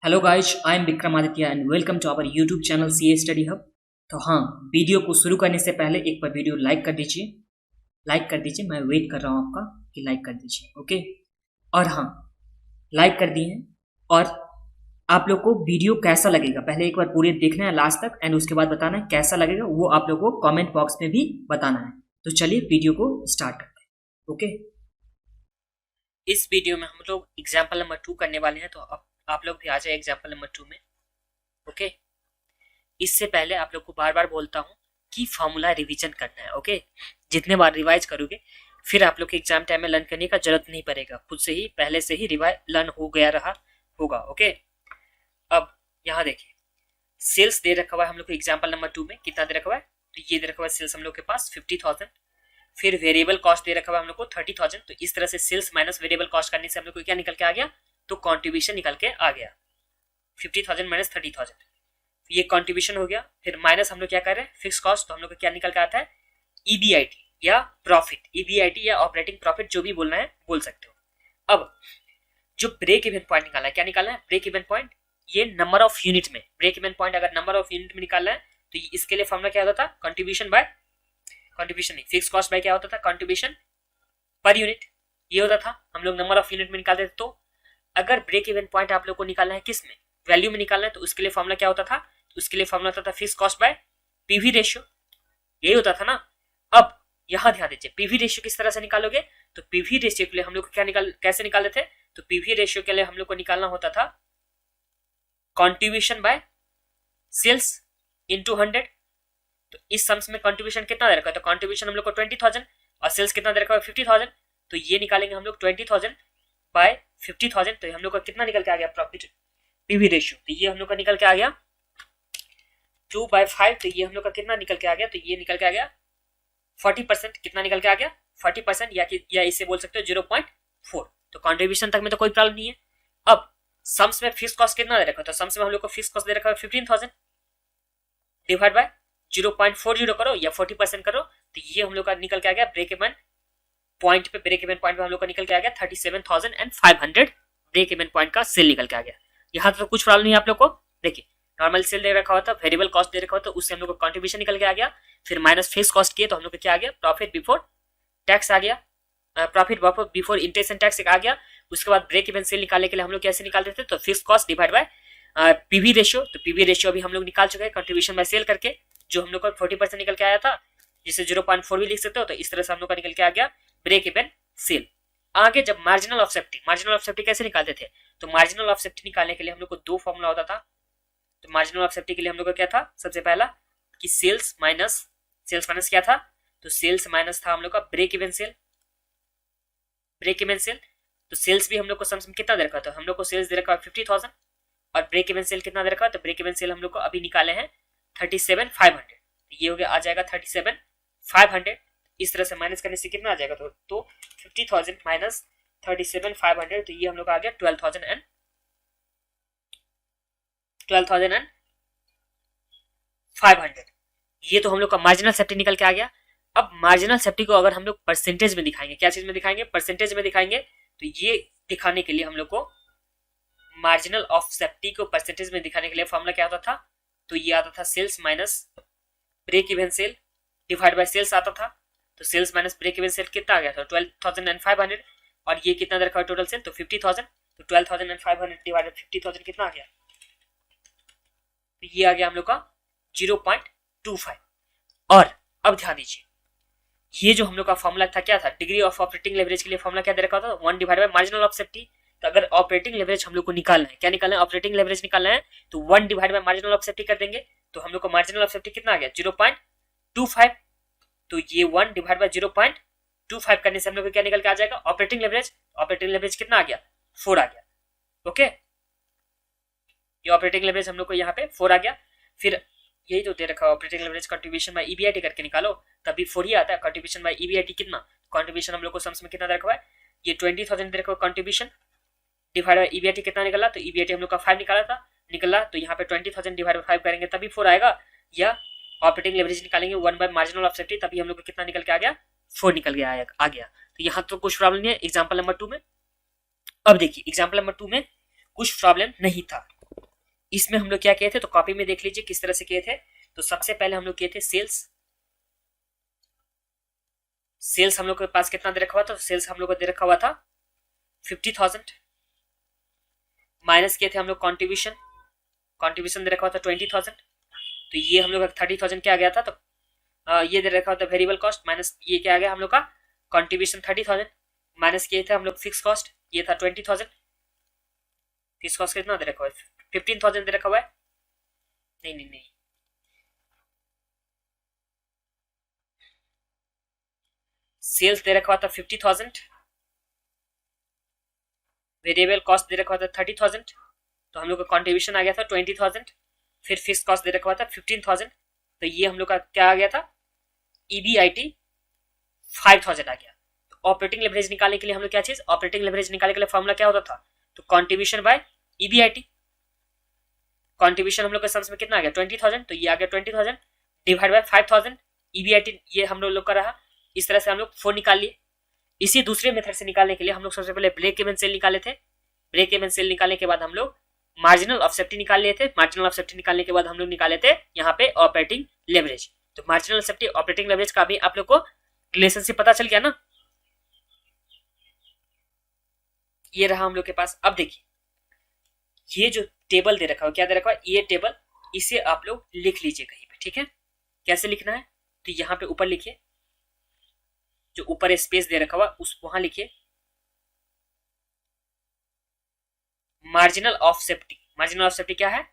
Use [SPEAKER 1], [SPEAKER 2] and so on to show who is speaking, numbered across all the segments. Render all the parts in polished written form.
[SPEAKER 1] Hello guys, I am Vikramaditya and welcome to our YouTube channel CA study hub. तो हाँ, video को शुरू करने से पहले एक बार वीडियो लाइक कर दीजिए। मैं वेट कर रहा हूँ आपका कि लाइक कर दीजिए। ओके, और हाँ, लाइक कर दिए हैं। और आप लोग को वीडियो कैसा लगेगा पहले एक बार पूरे देखना है लास्ट तक, एंड उसके बाद बताना है कैसा लगेगा, वो आप लोग को कॉमेंट बॉक्स में भी बताना है। तो चलिए वीडियो को स्टार्ट करते हैं। ओके, इस वीडियो में हम लोग एग्जाम्पल नंबर 2 करने वाले हैं। तो आप लोग भी आ जाए एग्जाम्पल नंबर 2 में। ओके, इससे पहले आप लोग को बार बार बोलता हूँ कि फॉर्मूला रिवीजन करना है। ओके, जितने बार रिवाइज करोगे फिर आप लोग के एग्जाम टाइम में लर्न करने का जरूरत नहीं पड़ेगा, खुद से ही पहले से ही रिवाइज लर्न हो गया रहा होगा। ओके, अब यहाँ देखिए, सेल्स दे रखा हुआ है हम लोग को एग्जाम्पल नंबर 2 में। कितना दे रखा हुआ है? तो ये दे रखा हुआ है सेल्स हम लोग के पास 50,000। फिर वेरिएबल कॉस्ट दे रखा हुआ है हम लोग को 30,000। तो इस तरह से सेल्स माइनस वेरिएबल कॉस्ट करने से हम लोग को क्या निकल के आ गया? तो कॉन्ट्रीब्यूशन निकल के आ गया 50,000 माइनस 30,000। ये कॉन्ट्रीब्यूशन हो गया। फिर माइनस हम लोग क्या कर रहे हैं? Fix cost. तो हम लोग को क्या निकल के आता है? ईबीआईटी या प्रॉफिट, ईबीआईटी या ऑपरेटिंग प्रॉफिट, जो भी बोलना है बोल सकते हो। अब जो ब्रेक इवन पॉइंट निकालना है, क्या निकालना है? ब्रेक इवन पॉइंट, ये नंबर ऑफ यूनिट में। ब्रेक इवन पॉइंट अगर नंबर ऑफ यूनिट में निकालना है तो इसके लिए फॉर्मूला क्या होता था? कंट्रीब्यूशन बाय, कंट्रीब्यूशन नहीं, फिक्स कॉस्ट बाय क्या होता था? Contribution per unit. ये होता था, हम लोग नंबर ऑफ यूनिट में निकालते थे। तो अगर ब्रेक इवन पॉइंट आप लोग को निकालना है किस में? वैल्यू में निकालना है, तो उसके लिए फॉर्मूला क्या होता था? उसके लिए फॉर्मूला होता था fix cost by PV ratio. यही होता था ना। अब यहां ध्यान दीजिए, पीवी रेशियो किस तरह से निकालोगे? तो पीवी रेशियो के लिए हम लोग को क्या कैसे निकालते थे? तो पीवी रेशियो के लिए हम लोग को निकालना होता था कंट्रीब्यूशन बाय सेल्स इनटू 100। तो इस सम्स में कंट्रीब्यूशन कितना दे रखा है? तो कंट्रीब्यूशन हम लोग को 20,000 और सेल्स कितना दे रखा है? 50,000। तो ये निकालेंगे हम लोग 20,000 बाय 50,000। तो हम लोग का कितना निकल के आ गया? Profit PV ratio. तो ये हम लोग का निकल के आ गया 2/5। तो ये हम लोग का कितना निकल के आ गया? तो ये निकल के आ गया 40%। कितना निकल के आ गया? 40%, या इसे बोल सकते हो 0.4। तो कंट्रीब्यूशन तक में तो कोई प्रॉब्लम नहीं है। अब सम्स में फिक्स कॉस्ट कितना दे रखा है? तो सम्स में हम लोग को फिक्स कॉस्ट दे रखा है 15,000 डिवाइड बाय 0.40 करो या 40% करो। तो ये हम लोग का निकल के आ गया ब्रेक इवन पॉइंट पे। ब्रेक इवन पॉइंट पे हम लोग का निकल के आ गया 37,500। ब्रेक इवन पॉइंट का सेल निकल के आ गया। यहाँ तो कुछ प्रॉब्लम नहीं है आप लोग को। देखिए, नॉर्मल सेल दे रखा हुआ था, वेरिएबल कॉस्ट दे रखा हुआ था, उससे हम लोग को कंट्रीब्यूशन निकल के आ गया। फिर माइनस फिक्स कॉस्ट किए तो हम लोग को क्या आ गया? प्रॉफिट बिफोर टैक्स आ गया, profit before interest and tax आ गया। उसके बाद ब्रेक इवन सेल निकालने के लिए हम लोग कैसे निकालते थे? तो fix cost divide by PV ratio. तो पीवी रेशियो अभी हम लोग निकाल चुके हैं कंट्रीब्यूशन बाय सेल करके, जो हम लोग का 40% निकल के आया था, जिसे 0.4 भी लिख सकते हो। तो इस तरह से हम लोग का निकल के आ गया ब्रेक इवन सेल। आगे जब मार्जिनल ऑफ सेफ्टी कैसे निकालते थे? तो मार्जिनल ऑफ सेफ्टी निकालने के लिए हम लोग को दो फॉर्मूला होता था। तो मार्जिनल ऑफ सेफ्टी के लिए हम लोग का क्या था? सबसे पहला कि सेल्स माइनस क्या था? तो सेल्स माइनस था हम लोग का ब्रेक इवन सेल। तो सेल्स भी हम लोग को सम्स में कितना दे रखा था? हम लोग को सेल्स दे रखा है 50,000 और ब्रेक इवन सेल कितना दे रखा है? तो ब्रेक इवन सेल हम लोग को अभी निकाले हैं 37,500। ये हो गया, आ जाएगा 37,500। इस तरह से माइनस करने से कितना आ जाएगा? तो 50,000 माइनस 37,500। तो ये हम लोग का आ गया 12,500। ये तो हम लोग का मार्जिनल सेफ्टी निकल के आ गया। अब मार्जिनल सेफ्टी को अगर हम लोग परसेंटेज में दिखाएंगे, क्या चीज में दिखाएंगे? परसेंटेज में दिखाएंगे। तो ये दिखाने के लिए हम लोग को मार्जिनल ऑफ सेफ्टी को परसेंटेज में दिखाने के लिए फॉर्मूला क्या आता था? तो ये आता था sales minus break even sale divide by sales आता था। तो sales minus break even sale कितना आ गया था? 12,500। और ये कितना रखा टोटल सेल? तो 50,000। तो 12,500 डिवाइडेड 50,000 कितना आ गया? तो ये आ गया हम लोग का 0.25। और अब ध्यान दीजिए, ये जो हम लोग का फॉर्मूला था क्या था? डिग्री ऑफ ऑपरेटिंग लेवरेज के लिए फॉर्मूला क्या दे रखा था? 1 divide by marginal of safety. तो अगर ऑपरेटिंग लेवरेज हम लोग को निकालना है, क्या निकालना है? ऑपरेटिंग लेवरेज निकालना है, तो 1 divide by marginal of safety कर देंगे। तो हम लोग को मार्जिनल ऑफ सेफ्टी कितना आ गया? 0.25। तो ये 1 डिवाइड बाय 0.25 करने से हम लोग को क्या निकल के आ जाएगा? ऑपरेटिंग लेवरेज कितना आ गया? 4 आ गया। ओके, ये ऑपरेटिंग लेवरेज हम लोग को यहाँ पे 4 आ गया। फिर यही तो दे रखा है operating leverage contribution by EBIT करके निकालो, तभी 4 ही आता है। कंट्रीब्यूशन बाय ईबीआईटी कितना? कंट्रीब्यूशन हम लोग को सम्स में कितना दे रखा है? ये 20,000 दे रखा है कंट्रीब्यूशन डिवाइड बाय ईबीआईटी कितना निकला? तो ईबीआईटी हम लोग का 5 निकला। तो यहाँ पे 20,000 डिवाइड बाय 5 करेंगे तभी 4 आएगा, या ऑपरेटिंग लेवरेज निकालेंगे 1 बाय मार्जिनल ऑफ सेफ्टी, तभी हम लोग को कितना निकल के आ गया? 4 निकल के आ गया। तो यहाँ तो कुछ प्रॉब्लम नहीं है एग्जाम्पल नंबर 2 में। अब देखिए, एग्जाम्पल नंबर 2 में कुछ प्रॉब्लम नहीं था। इसमें हम लोग क्या किए थे, तो कॉपी में देख लीजिए किस तरह से किए थे। तो सबसे पहले हम लोग किए थे सेल्स हम लोग के पास कितना दे रखा हुआ था, तो सेल्स हम लोग को दे रखा हुआ था 50,000, माइनस किए थे हम लोग कॉन्ट्रीब्यूशन दे रखा हुआ था 20,000, तो ये हम लोग का 30,000 क्या आ गया था, तो ये दे रखा हुआ था वेरिएबल कॉस्ट, माइनस ये क्या आ गया हम लोग का कॉन्ट्रीब्यूशन 30,000, माइनस किए थे हम लोग फिक्स कॉस्ट, ये था 20,000, फिक्स कॉस्ट कितना दे रखा हुआ है 15,000 दे रखा हुआ है, नहीं सेल्स दे रखा हुआ था 50,000, वेरिएबल कॉस्ट दे रखा हुआ था 30,000, तो हम लोग का कॉन्ट्रीब्यूशन आ गया था 20,000, फिर फिक्स कॉस्ट दे रखा हुआ था 15,000, तो ये हम लोग का क्या आ गया था EBIT 5,000 आ गया। तो ऑपरेटिंग लेवरेज निकालने के लिए हम लोग क्या चीज, ऑपरेटिंग लेवरेज निकालने के लिए फॉर्मूला क्या होता था, तो कॉन्ट्रीब्यूशन बाय EBIT, कॉन्ट्रीब्यूशन हम लोग के सम्स में कितना आ गया 20,000, तो ये आ गया 20,000 डिवाइड बाय 5,000, EBIT ये हम लोग का रहा। इस तरह से हम लोग 4 निकाल लिए। इसी दूसरे मेथड से निकालने के लिए हम लोग सबसे पहले ब्रेक इवन सेल निकाले थे। ब्रेक इवन सेल निकालने के बाद हम लोग मार्जिनल ऑफ सेफ्टी निकाल लिए थे। मार्जिनल ऑफ सेफ्टी निकालने के बाद हम लोग निकाले थे यहाँ पे ऑपरेटिंग लेवरेज। तो मार्जिनल सेफ्टी ऑपरेटिंग लेवरेज का भी आप लोग को रिलेशनशिप पता चल गया ना। ये रहा हम लोग के पास। अब देखिए ये जो टेबल दे रखा है, क्या दे रखा है, ये टेबल, इसे आप लोग लिख लीजिए कहीं पे, ठीक है। कैसे लिखना है, तो यहाँ पे ऊपर लिखिए, जो ऊपर स्पेस दे रखा हुआ उस वहां लिखिए marginal of safety. Marginal of safety क्या है,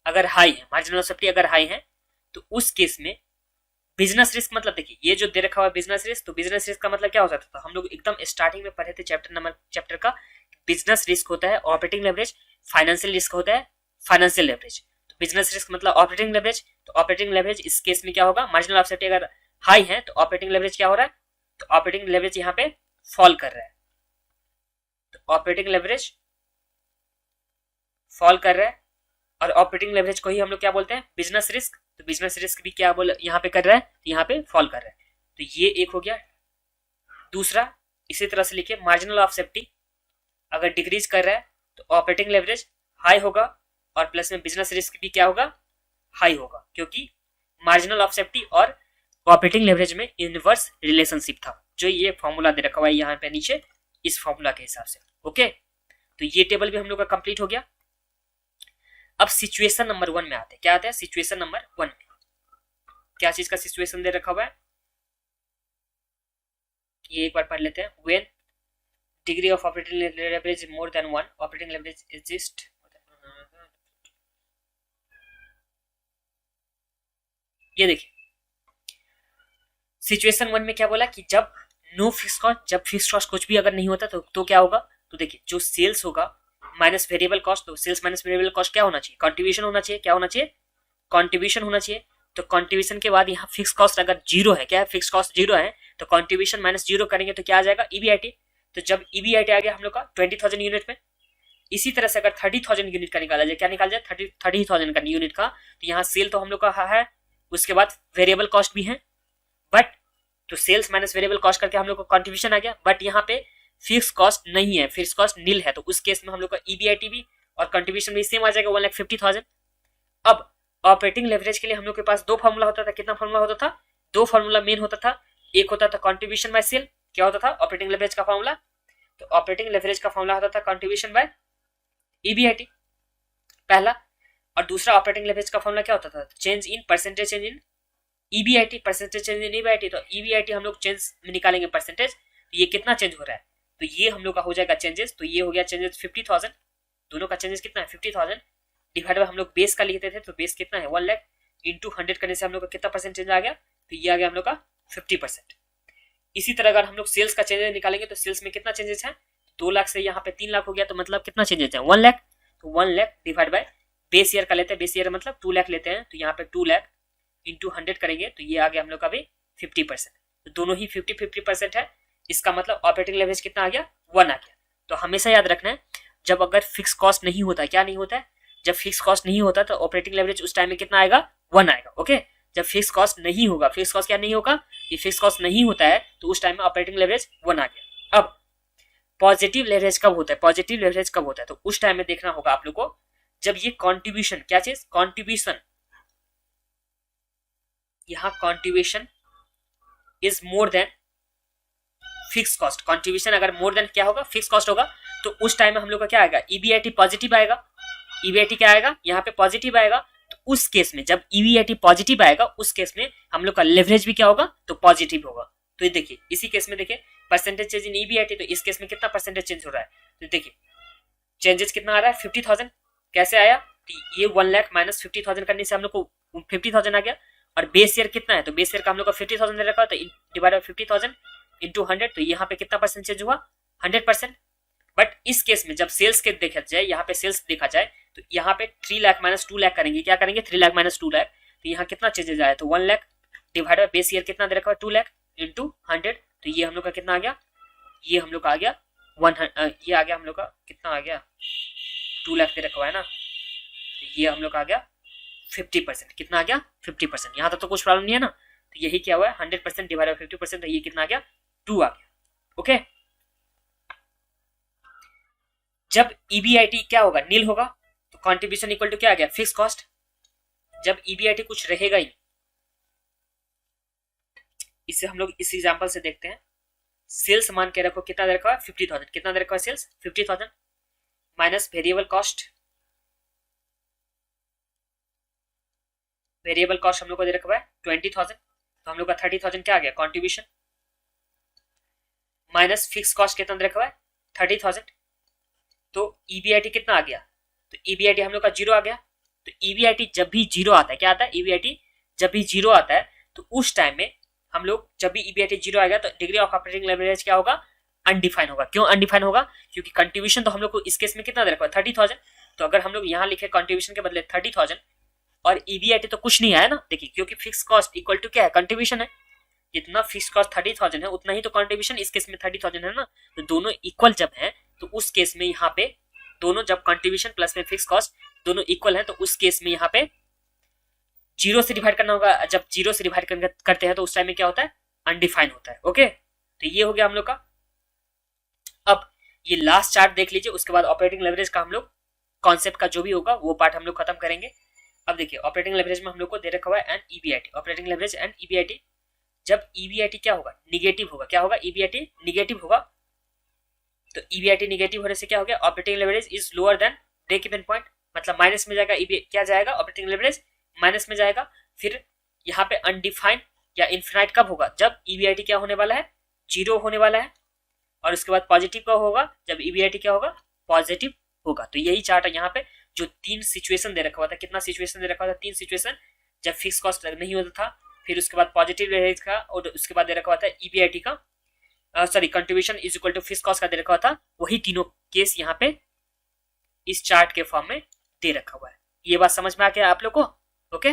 [SPEAKER 1] अगर हाई है, मार्जिनल ऑफ सेफ्टी अगर हाई है तो उस केस में बिजनेस रिस्क, मतलब देखिए ये जो दे रखा हुआ है बिजनेस रिस्क, तो बिजनेस रिस्क का मतलब क्या हो सकता था, हम लोग एकदम स्टार्टिंग में पढ़े थे चैप्टर का, बिजनेस रिस्क होता है ऑपरेटिंग लेवरेज, फाइनेंशियल रिस्क होता है फाइनेंशियल लेवरेज। तो बिजनेस रिस्क मतलब ऑपरेटिंग लेवरेज, तो ऑपरेटिंग लेवरेज इस केस में क्या होगा, मार्जिनल ऑफ सेफ्टी अगर हाई है तो ऑपरेटिंग लेवरेज क्या हो रहा है, तो ऑपरेटिंग लेवरेज यहाँ पे फॉल कर रहा है। तो ऑपरेटिंग लेवरेज फॉल कर रहा है और ऑपरेटिंग लेवरेज को ही हम लोग क्या बोलते हैं, बिजनेस रिस्क। तो बिजनेस रिस्क भी क्या बोल यहाँ पे कर रहा है, तो यहाँ पे फॉल कर रहा है। तो ये एक हो गया। दूसरा इसी तरह से लिखिए मार्जिनल ऑफ सेफ्टी अगर डिक्रीज कर रहा है तो ऑपरेटिंग लेवरेज हाई होगा और प्लस में बिजनेस रिस्क भी क्या होगा, हाई होगा, क्योंकि मार्जिनल ऑफ सेफ्टी और ऑपरेटिंग लेवरेज में इनवर्स रिलेशनशिप था, जो ये फॉर्मूला दे रखा हुआ है यहाँ पे नीचे इस फॉर्मूला के हिसाब से। ओके, तो ये टेबल भी हम लोग का कंप्लीट हो गया। अब सिचुएशन नंबर 1 में आते हैं। क्या आता है सिचुएशन नंबर 1 में, क्या चीज का सिचुएशन दे रखा हुआ है, ये एक बार पढ़ लेते हैं। When degree of operating leverage more than 1, operating leverage exist. ये देखिए सिचुएशन 1 में क्या बोला कि जब नो फिक्स कॉस्ट, जब फिक्स कॉस्ट कुछ भी अगर नहीं होता तो क्या होगा, तो देखिए जो सेल्स होगा माइनस वेरिएबल कॉस्ट, तो सेल्स माइनस वेरिएबल कॉस्ट क्या होना चाहिए, कंट्रीब्यूशन होना चाहिए। क्या होना चाहिए, कंट्रीब्यूशन होना चाहिए। तो कंट्रीब्यूशन के बाद यहाँ फिक्स कॉस्ट अगर जीरो है, क्या है, फिक्स कॉस्ट जीरो है, तो कंट्रीब्यूशन माइनस जीरो करेंगे तो क्या आ जाएगा, EBIT। तो जब EBIT आ गया हम लोग का 20,000 यूनिट में, इसी तरह से अगर 30,000 यूनिट का निकाला जाए, क्या निकाला जाए 30,000 का यूनिट का, तो यहाँ सेल तो हम लोग का है, उसके बाद वेरिएबल कॉस्ट भी है, बट तो सेल्स माइनस वेरिएबल कॉस्ट करके हम लोग को कंट्रीब्यूशन आ गया, बट यहाँ पे फिक्स कॉस्ट नहीं है, फिक्स कॉस्ट नील है, तो उस केस में हम लोग का EBIT भी और कंट्रीब्यूशन भी सेम आ जाएगा 1,50,000। अब ऑपरेटिंग लेवरेज के लिए हम लोग के पास दो फॉर्मूला होता था। कितना फॉर्मूला होता था, दो फॉर्मूला मेन होता था। एक होता था कंट्रीब्यूशन बाय सेल, क्या होता था ऑपरेटिंग लेवरेज का फॉर्मूला, तो ऑपरेटिंग लेवरेज का फॉर्मूला होता था कंट्रीब्यूशन बाय EBIT पहला, और दूसरा ऑपरेटिंग लेवरेज का फॉर्मूला क्या होता था, change in percentage change in EBIT, percentage change in EBIT। तो EBIT हम लोग चेंज में निकालेंगे परसेंटेज, तो ये कितना चेंज हो रहा है, तो ये हम लोग का हो जाएगा चेंजेस, तो ये हो गया चेंजेस 50,000, दोनों का चेंजेस कितना है 50,000 डिवाइड बाय हम लोग बेस का लिखते थे, तो बेस कितना है 1 लाख इंटू 100 करने से हम लोग का कितना परसेंटेज आ गया, तो ये आ गया हम लोग का 50%। इसी तरह अगर हम लोग सेल्स का चेंजेस निकालेंगे तो सेल्स में कितना चेंजेस है, 2 लाख से यहाँ पे 3 लाख हो गया, तो मतलब कितना चेंजेस है 1 लाख, तो 1 lakh divide by base year का लेते हैं, बेस ईयर मतलब 2 लाख लेते हैं, तो यहाँ पे 2 लाख इंटू 100 करेंगे तो ये आ गया हम लोग का भी 50%। तो दोनों ही 50-50% है, इसका मतलब ऑपरेटिंग लेवरेज कितना आ गया 1 आ गया। तो हमेशा याद रखना है जब अगर फिक्स कॉस्ट नहीं होता, क्या नहीं होता है, जब फिक्स कॉस्ट नहीं होता तो ऑपरेटिंग लेवरेज उस टाइम में कितना आएगा 1 आएगा। ओके, जब फिक्स कॉस्ट नहीं होगा, फिक्स कॉस्ट क्या नहीं होगा, ये फिक्स कॉस्ट नहीं होता है तो उस टाइम में ऑपरेटिंग लेवरेज 1 आ गया। अब पॉजिटिव लेवरेज कब होता है, पॉजिटिव लेवरेज कब होता है, तो उस टाइम में देखना होगा आप लोग को जब ये कॉन्ट्रीब्यूशन, क्या चीज, कॉन्ट्रीब्यूशन, यहां contribution is more than fix cost, contribution अगर मोर देन क्या होगा, फिक्स कॉस्ट होगा, तो उस टाइम में हम लोग का क्या आएगा, ईबीआईटी पॉजिटिव आएगा। ईबीआईटी क्या आएगा, यहाँ पे पॉजिटिव आएगा। तो उस केस में जब ईबीआईटी पॉजिटिव आएगा, उस केस में हम लोग का लेवरेज भी क्या होगा, तो पॉजिटिव होगा। तो ये देखिए इसी केस में देखिए परसेंटेज चेंज इन ईबीआईटी, तो इस केस में कितना परसेंटेज चेंज हो रहा है, तो देखिए चेंजेस कितना आ रहा है, 50,000। कैसे आया, तो ये 1 लाख माइनस 50,000 करने से हम लोग को 50,000 आ गया। और बेस ईयर कितना है, तो बेस ईयर का हम लोग का 50,000 दे रखा है, तो डिवाइड बाय 50,000 इंटू 100, तो यहाँ पे कितना परसेंट चेंज हुआ, 100%। बट इस केस में जब सेल्स के देखा जाए, यहाँ पे सेल्स देखा जाए, तो यहाँ पे 3 लाख माइनस 2 लाख करेंगे, क्या करेंगे, 3 लाख माइनस 2 लाख, तो यहाँ कितना चेंजेस आया, तो 1 lakh divide by base year कितना दे रखा है, 2 लाख इंटू 100, तो ये हम लोग का कितना आ गया, ये हम लोग का आ गया 100, ये आ गया हम लोग का कितना आ गया, 2 लाख दे रखा है ना, तो ये हम लोग का आ गया 50%, कितना आ गया 50%। यहाँ तक तो कुछ प्रॉब्लम नहीं है ना, तो यही क्या हुआ है 100% डिवाइड बाय 50%, तो ये कितना आ गया 2 आ गया। ओके, जब ईबीआईटी क्या होगा, नील होगा, तो कंट्रीब्यूशन इक्वल टू क्या आ गया, फिक्स कॉस्ट। जब ईबीआईटी कुछ रहेगा ही, इसे हम लोग इस एग्जांपल से देखते हैं। सेल्स मान के रखो कितना दे रखा है, 50,000, कितना दे रखा है sales 50,000 minus variable cost, variable cost हम लोग को दे रखा है 20,000, तो हम लोग का 30,000 क्या आ गया कंट्रीब्यूशन, माइनस फिक्स कॉस्ट कितना दे रखा है 30,000, तो ईबीआईटी कितना आ गया, तो ईबीआईटी हम लोग का 0 आ गया। तो ईबीआईटी जब भी 0 आता है, क्या आता है, ईबीआईटी जब भी 0 आता है, तो उस टाइम में हम लोग जब भी ईबीआईटी 0 आएगा, तो डिग्री ऑफ ऑपरेटिंग लेवरेज क्या होगा, अनडिफाइन होगा। क्यों अनडिफाइन होगा, क्योंकि कंट्रीब्यूशन तो हम लोग को इस केस में कितना दे रखा है 30,000, तो अगर हम लोग यहाँ लिखे कंट्रीब्यूशन के बदले 30,000 और ईबीआईटी तो कुछ नहीं आया ना, देखिए क्योंकि फिक्स कॉस्ट इक्वल टू क्या है, कंट्रीब्यूशन है, जितना फिक्स कॉस्ट 30,000 है उतना ही तो कंट्रीब्यूशन इस केस में 30,000 है ना, तो दोनों इक्वल जब है, तो उस केस में यहाँ पे दोनों जब कंट्रीब्यूशन प्लस में फिक्स कॉस्ट दोनों इक्वल है, तो उस केस में यहाँ पे 0 से डिवाइड करना होगा। जब 0 से डिवाइड करते हैं तो उस टाइम में क्या होता है, अनडिफाइन होता है। ओके, तो ये हो गया हम लोग का। अब ये लास्ट चार्ट देख लीजिए, उसके बाद ऑपरेटिंग लेवरेज का हम लोग कॉन्सेप्ट का जो भी होगा वो पार्ट हम लोग खत्म करेंगे। अब देखिए ऑपरेटिंग लेवरेज में हम लोग को दे रखा हुआ है and EBIT, operating leverage and EBIT. जब ईबीआईटी क्या होगा, निगेटिव होगा, क्या होगा, ईबीआईटी निगेटिव होगा, तो ईबीआईटी निगेटिव होने से क्या हो गया, operating leverage is lower than break even point, मतलब माइनस में जाएगा, क्या जाएगा, ऑपरेटिंग लेवरेज माइनस में जाएगा। फिर यहाँ पे अनडिफाइंड या इन्फिनाइट कब होगा, जब ईबीआईटी क्या होने वाला है, 0 होने वाला है। और उसके बाद पॉजिटिव कब होगा, जब ईबीआईटी क्या होगा, पॉजिटिव होगा। तो यही चार्ट है यहाँ पे, जो 3 सिचुएशन दे रखा हुआ था, कितना सिचुएशन दे रखा हुआ था, 3 सिचुएशन, जब फिक्स कॉस्ट नहीं होता था, फिर उसके बाद पॉजिटिव लेवरेज का, और उसके बाद दे रखा हुआ था ईबीआईटी का, sorry contribution is equal to fix cost का दे रखा हुआ था। वही तीनों केस यहाँ पे इस चार्ट के फॉर्म में दे रखा हुआ है। ये बात समझ में आ गया आप लोग को। ओके,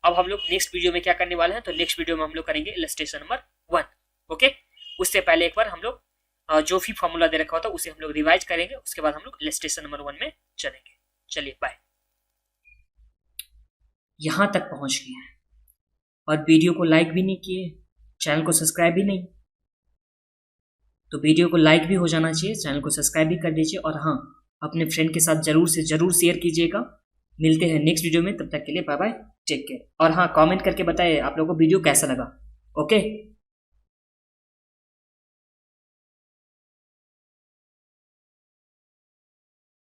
[SPEAKER 1] अब हम लोग नेक्स्ट वीडियो में क्या करने वाले हैं, तो नेक्स्ट वीडियो में हम लोग करेंगे इलस्ट्रेशन नंबर 1। ओके, उससे पहले एक बार हम लोग जो भी फॉर्मूला दे रखा होता है उसे हम लोग रिवाइज करेंगे, उसके बाद हम लोग इलस्ट्रेशन नंबर 1 में चलेंगे। चलिए बाय। यहां तक पहुंच गए हैं और वीडियो को लाइक भी नहीं किए, चैनल को सब्सक्राइब भी नहीं, तो वीडियो को लाइक भी हो जाना चाहिए, चैनल को सब्सक्राइब भी कर दीजिए, और हाँ अपने फ्रेंड के साथ जरूर से जरूर शेयर कीजिएगा। मिलते हैं नेक्स्ट वीडियो में, तब तक के लिए बाय बाय, टेक केयर। और हाँ कमेंट करके बताइए आप लोगों को वीडियो कैसा लगा। ओके।